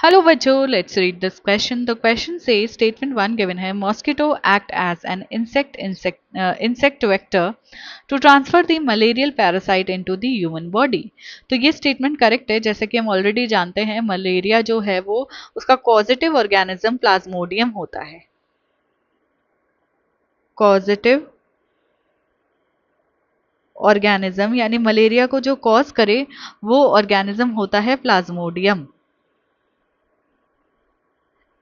Hello बच्चों, let's read this question. The question says statement one given है mosquito act as an insect vector to transfer the malarial parasite into the human body. तो ये statement correct है. जैसे कि हम already जानते हैं मलेरिया जो है वो उसका causative organism प्लाज्मोडियम होता है. causative organism यानी मलेरिया को जो cause करे वो organism होता है प्लाज्मोडियम.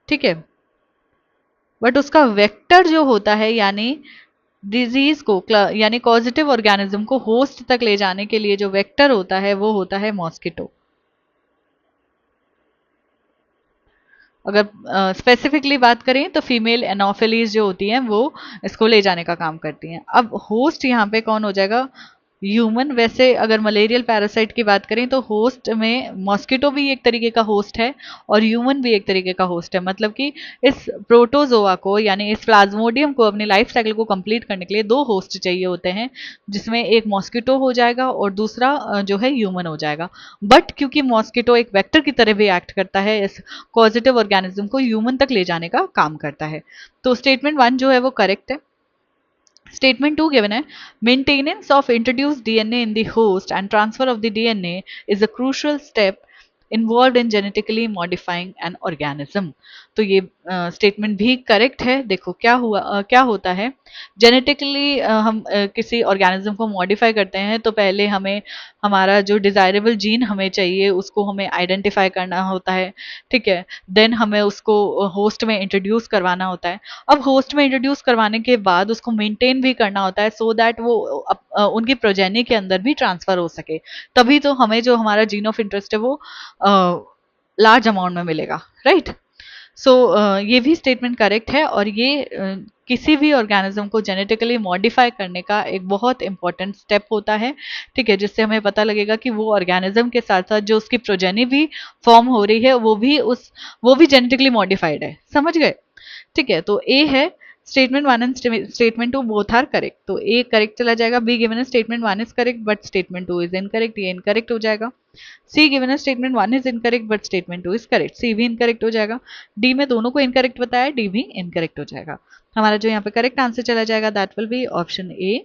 ठीक है, बट उसका वेक्टर जो होता है यानी डिजीज को यानी कॉजिटिव ऑर्गेनिज्म को होस्ट तक ले जाने के लिए जो वेक्टर होता है वो होता है मॉस्किटो. अगर स्पेसिफिकली बात करें तो फीमेल एनोफिलीज जो होती हैं वो इसको ले जाने का काम करती हैं. अब होस्ट यहाँ पे कौन हो जाएगा? ह्यूमन. वैसे अगर मलेरियल पैरासाइट की बात करें तो होस्ट में मॉस्किटो भी एक तरीके का होस्ट है और ह्यूमन भी एक तरीके का होस्ट है. मतलब कि इस प्रोटोजोआ को यानी इस प्लाज्मोडियम को अपनी लाइफ साइकिल को कंप्लीट करने के लिए दो होस्ट चाहिए होते हैं, जिसमें एक मॉस्किटो हो जाएगा और दूसरा जो है ह्यूमन हो जाएगा. बट क्योंकि मॉस्किटो एक वेक्टर की तरह भी एक्ट करता है, इस पॉजिटिव ऑर्गेनिज्म को ह्यूमन तक ले जाने का काम करता है. तो स्टेटमेंट वन जो है वो करेक्ट है. Statement 2 given है maintenance of introduced DNA in the host and transfer of the DNA is a crucial step involved in genetically modifying an organism. तो ये स्टेटमेंट भी करेक्ट है. देखो क्या हुआ क्या होता है जेनेटिकली हम किसी ऑर्गेनिज्म को मॉडिफाई करते हैं तो पहले हमें हमारा जो डिजायरेबल जीन हमें चाहिए उसको हमें आइडेंटिफाई करना होता है. ठीक है, देन हमें उसको होस्ट में इंट्रोड्यूस करवाना होता है. अब होस्ट में इंट्रोड्यूस करवाने के बाद उसको मेंटेन भी करना होता है सो दैट वो उनकी प्रोजेनी के अंदर भी ट्रांसफर हो सके. तभी तो हमें जो हमारा जीन ऑफ इंटरेस्ट है वो लार्ज अमाउंट में मिलेगा. राइट. सो ये भी स्टेटमेंट करेक्ट है और ये किसी भी ऑर्गेनिज्म को जेनेटिकली मॉडिफाई करने का एक बहुत इंपॉर्टेंट स्टेप होता है. ठीक है, जिससे हमें पता लगेगा कि वो ऑर्गेनिज्म के साथ साथ जो उसकी प्रोजेनी भी फॉर्म हो रही है वो भी जेनेटिकली मॉडिफाइड है. समझ गए? ठीक है, तो ए है. Statement one and statement two both are correct. तो ए करेक्ट चला जाएगा. B given statement one is correct but statement two is incorrect. ये इनकरेक्ट हो जाएगा. C given statement one is incorrect but statement two is correct. C भी incorrect हो जाएगा. D में दोनों को इनकरेक्ट बताया, डी भी इनकरेक्ट हो जाएगा. हमारा जो यहाँ पे करेक्ट आंसर चला जाएगा that will be option A.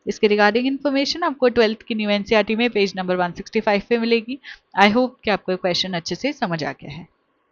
इसके रिगार्डिंग इन्फॉर्मेशन आपको 12th की न्यू एनसीईआरटी में पेज नंबर 165 पे मिलेगी. आई होप कि आपको क्वेश्चन अच्छे से समझ आ गया है.